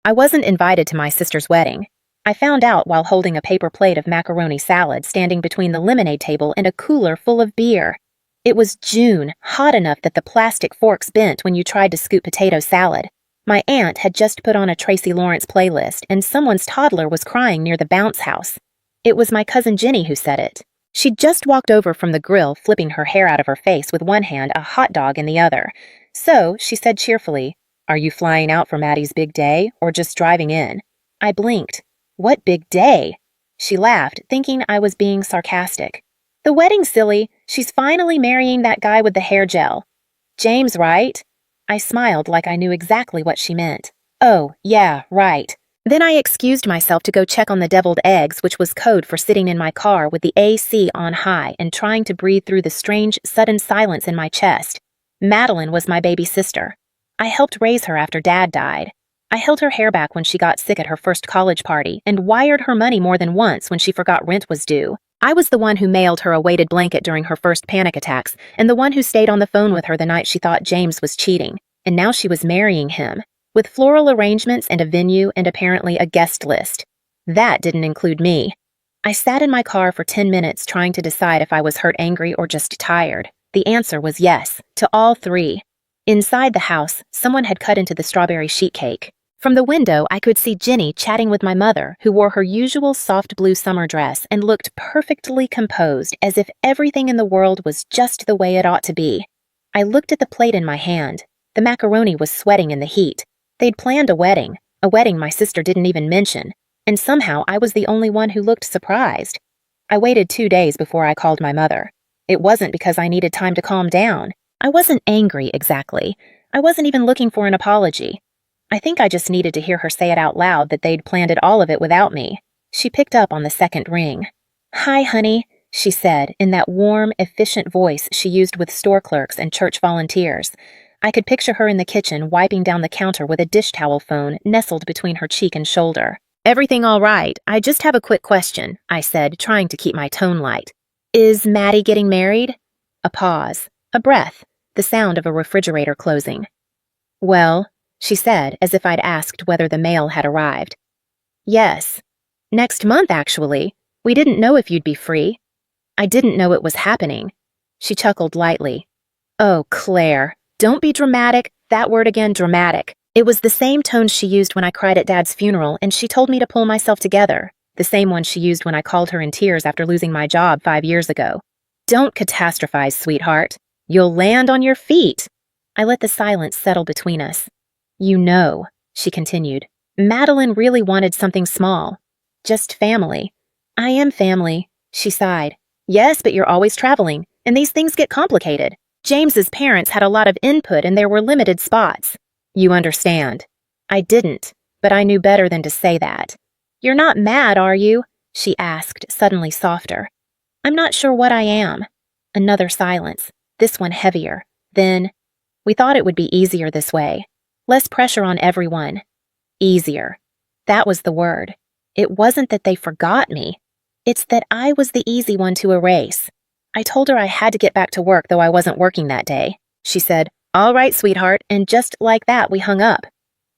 I wasn't invited to my sister's wedding. I found out while holding a paper plate of macaroni salad standing between the lemonade table and a cooler full of beer. It was June, hot enough that the plastic forks bent when you tried to scoop potato salad. My aunt had just put on a Tracy Lawrence playlist, and someone's toddler was crying near the bounce house. It was my cousin Jenny who said it. She'd just walked over from the grill, flipping her hair out of her face with one hand, a hot dog in the other. So, she said cheerfully, "Are you flying out for Maddie's big day, or just driving in?" I blinked. "What big day?" She laughed, thinking I was being sarcastic. "The wedding, silly. She's finally marrying that guy with the hair gel." "James, right?" I smiled like I knew exactly what she meant. "Oh, yeah, right." Then I excused myself to go check on the deviled eggs, which was code for sitting in my car with the AC on high and trying to breathe through the strange, sudden silence in my chest. Madeline was my baby sister. I helped raise her after Dad died. I held her hair back when she got sick at her first college party and wired her money more than once when she forgot rent was due. I was the one who mailed her a weighted blanket during her first panic attacks and the one who stayed on the phone with her the night she thought James was cheating. And now she was marrying him, with floral arrangements and a venue and apparently a guest list. That didn't include me. I sat in my car for 10 minutes trying to decide if I was hurt, angry, or just tired. The answer was yes, to all three. Inside the house, someone had cut into the strawberry sheet cake. From the window, I could see Jenny chatting with my mother, who wore her usual soft blue summer dress and looked perfectly composed, as if everything in the world was just the way it ought to be. I looked at the plate in my hand. The macaroni was sweating in the heat. They'd planned a wedding my sister didn't even mention, and somehow I was the only one who looked surprised. I waited 2 days before I called my mother. It wasn't because I needed time to calm down. I wasn't angry, exactly. I wasn't even looking for an apology. I think I just needed to hear her say it out loud that they'd planned all of it without me. She picked up on the second ring. "Hi, honey," she said, in that warm, efficient voice she used with store clerks and church volunteers. I could picture her in the kitchen, wiping down the counter with a dish towel phone nestled between her cheek and shoulder. "Everything all right? I just have a quick question," I said, trying to keep my tone light. "Is Maddie getting married?" A pause, a breath, the sound of a refrigerator closing. "Well," she said, as if I'd asked whether the mail had arrived. "Yes. Next month, actually. We didn't know if you'd be free." I didn't know it was happening. She chuckled lightly. "Oh, Claire. Don't be dramatic. That word again, dramatic." It was the same tone she used when I cried at Dad's funeral, and she told me to pull myself together. The same one she used when I called her in tears after losing my job 5 years ago. "Don't catastrophize, sweetheart. You'll land on your feet." I let the silence settle between us. "You know," she continued, "Madeline really wanted something small. Just family." "I am family," she sighed. "Yes, but you're always traveling, and these things get complicated. James's parents had a lot of input and there were limited spots." "You understand." I didn't, but I knew better than to say that. "You're not mad, are you?" she asked, suddenly softer. "I'm not sure what I am." Another silence, this one heavier. Then, "We thought it would be easier this way. Less pressure on everyone." Easier. That was the word. It wasn't that they forgot me. It's that I was the easy one to erase. I told her I had to get back to work, though I wasn't working that day. She said, "All right, sweetheart," and just like that, we hung up.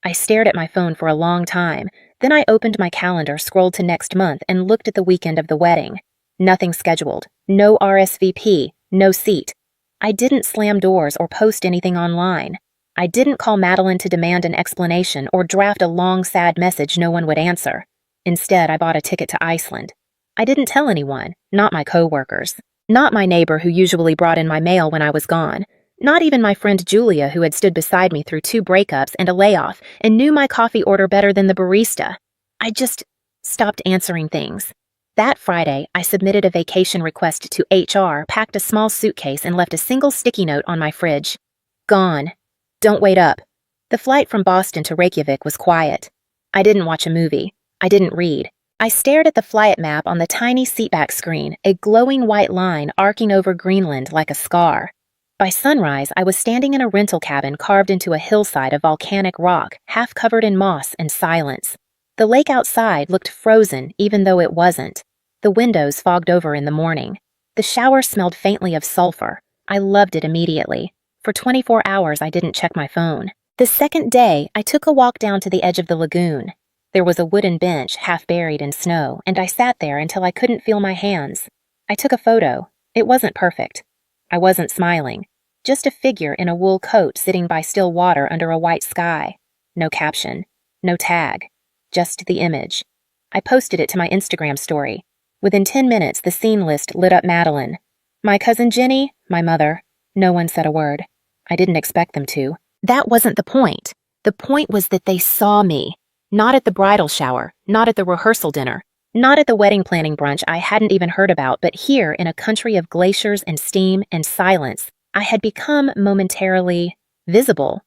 I stared at my phone for a long time. Then I opened my calendar, scrolled to next month, and looked at the weekend of the wedding. Nothing scheduled. No RSVP. No seat. I didn't slam doors or post anything online. I didn't call Madeline to demand an explanation or draft a long, sad message no one would answer. Instead, I bought a ticket to Iceland. I didn't tell anyone, not my coworkers. Not my neighbor who usually brought in my mail when I was gone. Not even my friend Julia, who had stood beside me through 2 breakups and a layoff and knew my coffee order better than the barista. I just stopped answering things. That Friday, I submitted a vacation request to HR, packed a small suitcase, and left a single sticky note on my fridge. Gone. Don't wait up. The flight from Boston to Reykjavik was quiet. I didn't watch a movie. I didn't read. I stared at the flight map on the tiny seatback screen, a glowing white line arcing over Greenland like a scar. By sunrise, I was standing in a rental cabin carved into a hillside of volcanic rock, half covered in moss and silence. The lake outside looked frozen, even though it wasn't. The windows fogged over in the morning. The shower smelled faintly of sulfur. I loved it immediately. For 24 hours, I didn't check my phone. The second day, I took a walk down to the edge of the lagoon. There was a wooden bench half buried in snow, and I sat there until I couldn't feel my hands. I took a photo. It wasn't perfect. I wasn't smiling. Just a figure in a wool coat sitting by still water under a white sky. No caption. No tag. Just the image. I posted it to my Instagram story. Within 10 minutes, the scene list lit up Madeline. My cousin Jenny, my mother. No one said a word. I didn't expect them to. That wasn't the point. The point was that they saw me. Not at the bridal shower, not at the rehearsal dinner, not at the wedding planning brunch I hadn't even heard about, but here in a country of glaciers and steam and silence, I had become momentarily visible.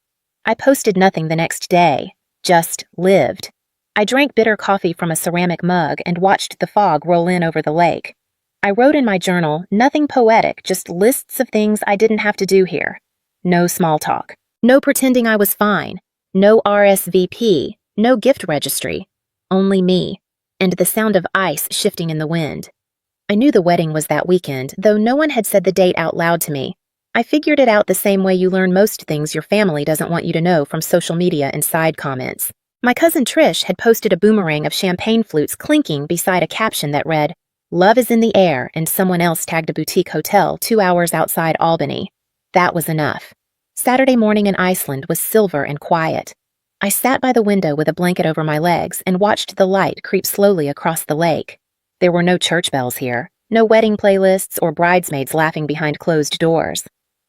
I posted nothing the next day, just lived. I drank bitter coffee from a ceramic mug and watched the fog roll in over the lake. I wrote in my journal, nothing poetic, just lists of things I didn't have to do here. No small talk. No pretending I was fine. No RSVP. No gift registry. Only me. And the sound of ice shifting in the wind. I knew the wedding was that weekend, though no one had said the date out loud to me. I figured it out the same way you learn most things your family doesn't want you to know from social media and side comments. My cousin Trish had posted a boomerang of champagne flutes clinking beside a caption that read, "Love is in the air," and someone else tagged a boutique hotel 2 hours outside Albany. That was enough. Saturday morning in Iceland was silver and quiet. I sat by the window with a blanket over my legs and watched the light creep slowly across the lake. There were no church bells here, no wedding playlists or bridesmaids laughing behind closed doors.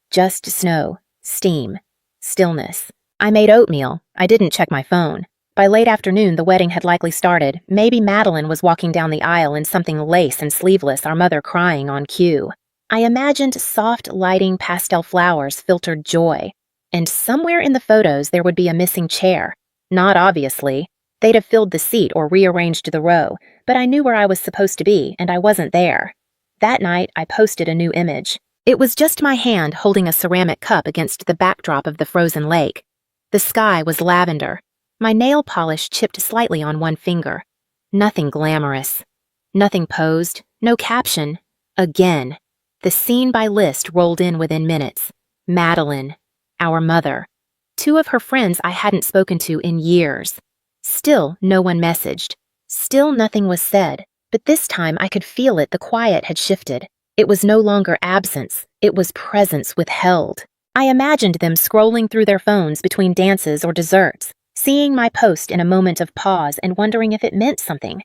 Just snow, steam, stillness. I made oatmeal. I didn't check my phone. By late afternoon, the wedding had likely started. Maybe Madeline was walking down the aisle in something lace and sleeveless, our mother crying on cue. I imagined soft lighting pastel flowers filtered joy. And somewhere in the photos there would be a missing chair. Not obviously. They'd have filled the seat or rearranged the row, but I knew where I was supposed to be, and I wasn't there. That night, I posted a new image. It was just my hand holding a ceramic cup against the backdrop of the frozen lake. The sky was lavender. My nail polish chipped slightly on one finger. Nothing glamorous. Nothing posed. No caption. Again. The scene by list rolled in within minutes. Madeline. Our mother. 2 of her friends I hadn't spoken to in years. Still, no one messaged. Still, nothing was said. But this time, I could feel it. The quiet had shifted. It was no longer absence. It was presence withheld. I imagined them scrolling through their phones between dances or desserts, seeing my post in a moment of pause and wondering if it meant something.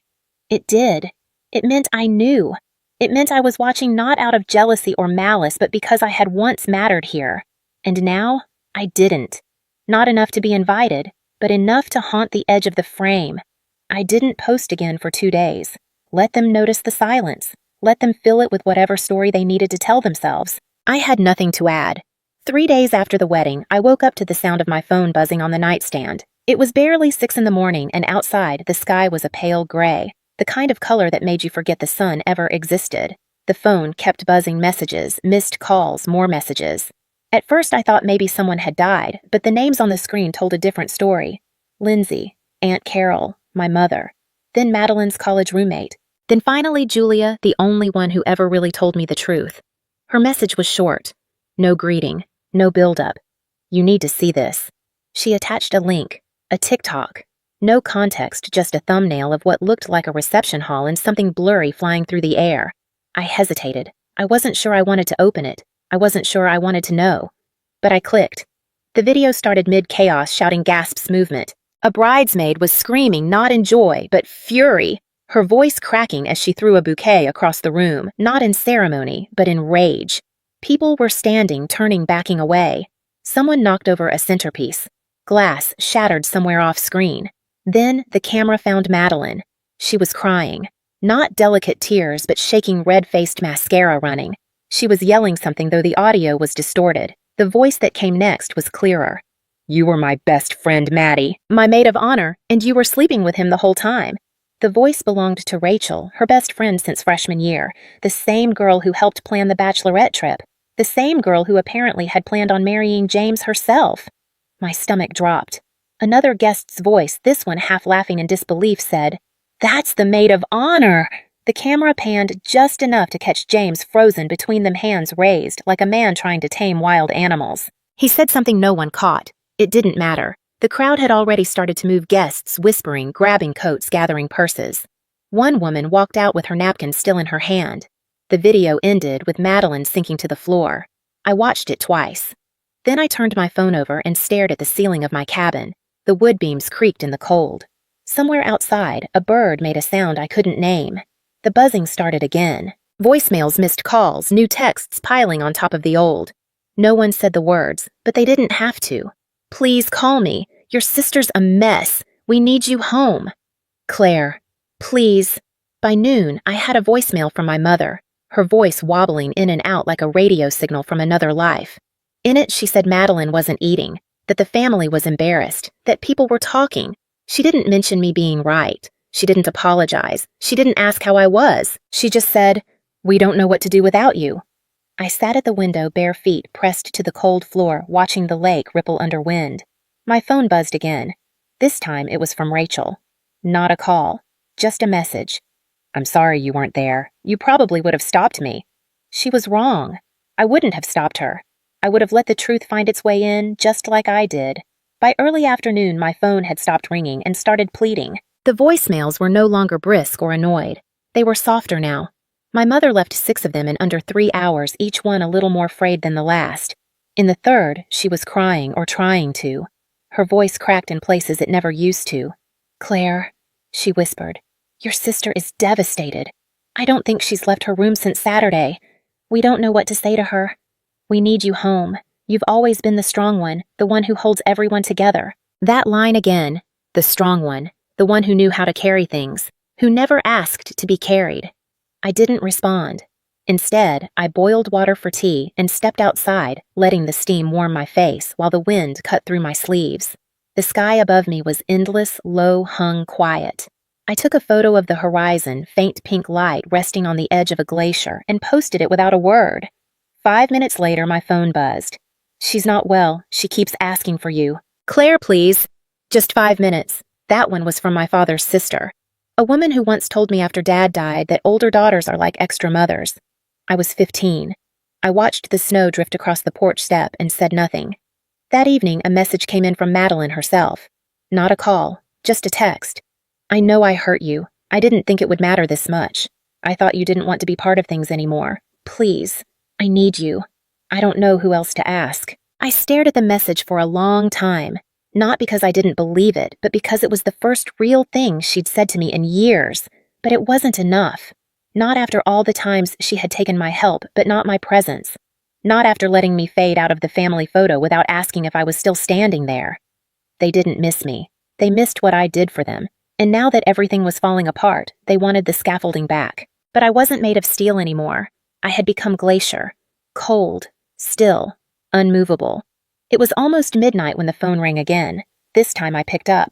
It did. It meant I knew. It meant I was watching not out of jealousy or malice, but because I had once mattered here. And now, I didn't. Not enough to be invited, but enough to haunt the edge of the frame. I didn't post again for 2 days. Let them notice the silence. Let them fill it with whatever story they needed to tell themselves. I had nothing to add. 3 days after the wedding, I woke up to the sound of my phone buzzing on the nightstand. It was barely 6 in the morning, and outside, the sky was a pale gray, the kind of color that made you forget the sun ever existed. The phone kept buzzing messages, missed calls, more messages. At first, I thought maybe someone had died, but the names on the screen told a different story. Lindsay, Aunt Carol, my mother, then Madeline's college roommate, then finally Julia, the only one who ever really told me the truth. Her message was short. No greeting, no build-up. You need to see this. She attached a link, a TikTok. No context, just a thumbnail of what looked like a reception hall and something blurry flying through the air. I hesitated. I wasn't sure I wanted to open it. I wasn't sure I wanted to know. But I clicked. The video started mid-chaos, shouting gasps movement. A bridesmaid was screaming not in joy, but fury, her voice cracking as she threw a bouquet across the room, not in ceremony, but in rage. People were standing, turning, backing away. Someone knocked over a centerpiece. Glass shattered somewhere off-screen. Then the camera found Madeline. She was crying. Not delicate tears, but shaking red-faced mascara running. She was yelling something, though the audio was distorted. The voice that came next was clearer. "You were my best friend, Maddie, my maid of honor, and you were sleeping with him the whole time." The voice belonged to Rachel, her best friend since freshman year, the same girl who helped plan the bachelorette trip, the same girl who apparently had planned on marrying James herself. My stomach dropped. Another guest's voice, this one half laughing in disbelief, said, "That's the maid of honor!" The camera panned just enough to catch James frozen between them, hands raised, like a man trying to tame wild animals. He said something no one caught. It didn't matter. The crowd had already started to move, guests whispering, grabbing coats, gathering purses. One woman walked out with her napkin still in her hand. The video ended with Madeline sinking to the floor. I watched it twice. Then I turned my phone over and stared at the ceiling of my cabin. The wood beams creaked in the cold. Somewhere outside, a bird made a sound I couldn't name. The buzzing started again. Voicemails, missed calls, new texts piling on top of the old. No one said the words, but they didn't have to. Please call me. Your sister's a mess. We need you home. Claire, please. By noon, I had a voicemail from my mother, her voice wobbling in and out like a radio signal from another life. In it, she said Madeline wasn't eating, that the family was embarrassed, that people were talking. She didn't mention me being right. She didn't apologize. She didn't ask how I was. She just said, "We don't know what to do without you." I sat at the window, bare feet pressed to the cold floor, watching the lake ripple under wind. My phone buzzed again. This time it was from Rachel. Not a call, just a message. "I'm sorry you weren't there. You probably would have stopped me." She was wrong. I wouldn't have stopped her. I would have let the truth find its way in, just like I did. By early afternoon, my phone had stopped ringing and started pleading. The voicemails were no longer brisk or annoyed. They were softer now. My mother left 6 of them in under 3 hours, each one a little more frayed than the last. In the third, she was crying or trying to. Her voice cracked in places it never used to. "Claire," she whispered, "your sister is devastated. I don't think she's left her room since Saturday. We don't know what to say to her. We need you home. You've always been the strong one, the one who holds everyone together." That line again, the strong one, the one who knew how to carry things, who never asked to be carried. I didn't respond. Instead, I boiled water for tea and stepped outside, letting the steam warm my face while the wind cut through my sleeves. The sky above me was endless, low-hung quiet. I took a photo of the horizon, faint pink light resting on the edge of a glacier, and posted it without a word. 5 minutes later, my phone buzzed. "She's not well. She keeps asking for you. Claire, please." Just 5 minutes. That one was from my father's sister. A woman who once told me after Dad died that older daughters are like extra mothers. I was 15. I watched the snow drift across the porch step and said nothing. That evening, a message came in from Madeline herself. Not a call, just a text. "I know I hurt you. I didn't think it would matter this much. I thought you didn't want to be part of things anymore. Please, I need you. I don't know who else to ask." I stared at the message for a long time. Not because I didn't believe it, but because it was the first real thing she'd said to me in years. But it wasn't enough. Not after all the times she had taken my help, but not my presence. Not after letting me fade out of the family photo without asking if I was still standing there. They didn't miss me. They missed what I did for them. And now that everything was falling apart, they wanted the scaffolding back. But I wasn't made of steel anymore. I had become glacier. Cold. Still. Unmovable. It was almost midnight when the phone rang again. This time I picked up.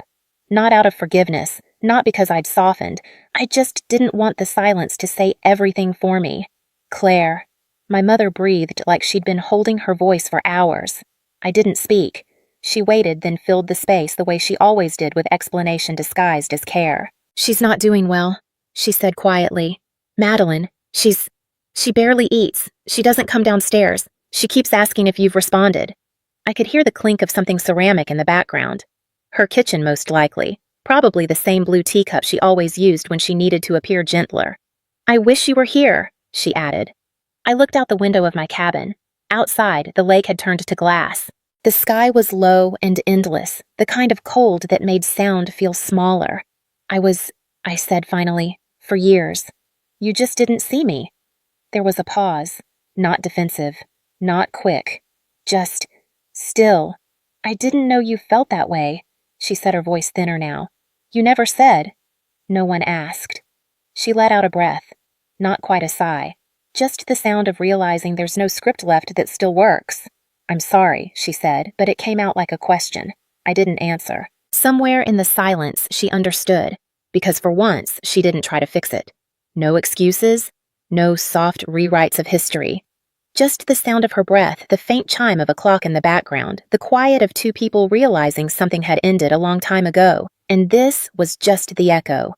Not out of forgiveness, not because I'd softened. I just didn't want the silence to say everything for me. "Claire." My mother breathed like she'd been holding her voice for hours. I didn't speak. She waited, then filled the space the way she always did, with explanation disguised as care. "She's not doing well," she said quietly. "Madeline, she barely eats. She doesn't come downstairs. She keeps asking if you've responded." I could hear the clink of something ceramic in the background. Her kitchen, most likely. Probably the same blue teacup she always used when she needed to appear gentler. "I wish you were here," she added. I looked out the window of my cabin. Outside, the lake had turned to glass. The sky was low and endless, the kind of cold that made sound feel smaller. I said finally, "for years. You just didn't see me." There was a pause. Not defensive. Not quick. Just still. "I didn't know you felt that way," she said, her voice thinner now. "You never said." No one asked. She let out a breath. Not quite a sigh. Just the sound of realizing there's no script left that still works. "I'm sorry," she said, but it came out like a question. I didn't answer. Somewhere in the silence, she understood, because for once, she didn't try to fix it. No excuses, no soft rewrites of history. Just the sound of her breath, the faint chime of a clock in the background, the quiet of 2 people realizing something had ended a long time ago, and this was just the echo.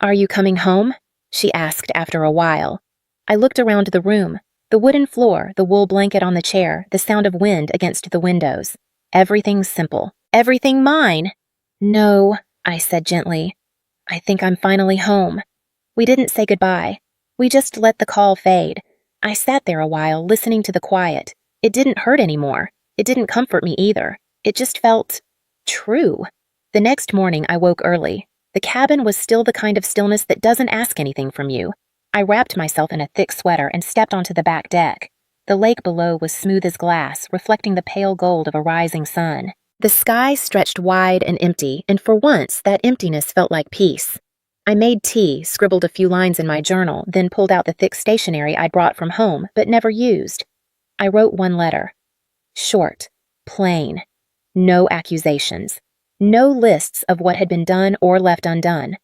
"Are you coming home?" she asked after a while. I looked around the room. The wooden floor, the wool blanket on the chair, the sound of wind against the windows. Everything's simple. Everything mine. No, I said gently. I think I'm finally home. We didn't say goodbye. We just let the call fade. I sat there a while, listening to the quiet. It didn't hurt anymore. It didn't comfort me either. It just felt true. The next morning, I woke early. The cabin was still the kind of stillness that doesn't ask anything from you. I wrapped myself in a thick sweater and stepped onto the back deck. The lake below was smooth as glass, reflecting the pale gold of a rising sun. The sky stretched wide and empty, and for once, that emptiness felt like peace. I made tea, scribbled a few lines in my journal, then pulled out the thick stationery I'd brought from home, but never used. I wrote one letter. Short, plain. No accusations. No lists of what had been done or left undone.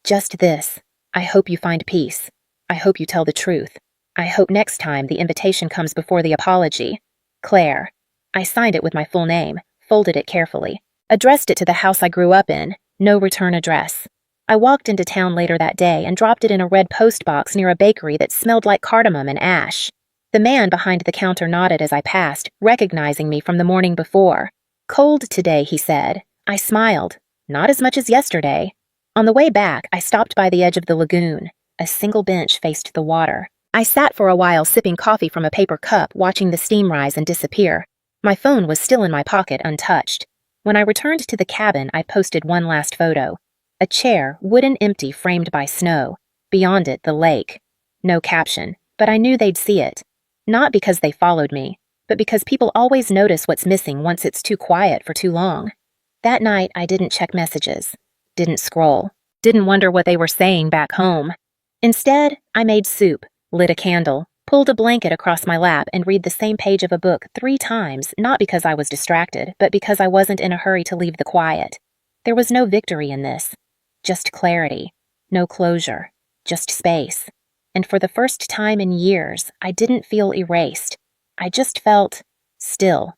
Just this. I hope you find peace. I hope you tell the truth. I hope next time the invitation comes before the apology. Claire. I signed it with my full name, folded it carefully, addressed it to the house I grew up in, no return address. I walked into town later that day and dropped it in a red post box near a bakery that smelled like cardamom and ash. The man behind the counter nodded as I passed, recognizing me from the morning before. Cold today, he said. I smiled. Not as much as yesterday. On the way back, I stopped by the edge of the lagoon. A single bench faced the water. I sat for a while sipping coffee from a paper cup, watching the steam rise and disappear. My phone was still in my pocket, untouched. When I returned to the cabin, I posted one last photo. A chair, wooden empty, framed by snow. Beyond it, the lake. No caption, but I knew they'd see it. Not because they followed me, but because people always notice what's missing once it's too quiet for too long. That night, I didn't check messages. Didn't scroll. Didn't wonder what they were saying back home. Instead, I made soup, lit a candle, pulled a blanket across my lap, and read the same page of a book 3 times, not because I was distracted, but because I wasn't in a hurry to leave the quiet. There was no victory in this. Just clarity. No closure. Just space. And for the first time in years, I didn't feel erased. I just felt still.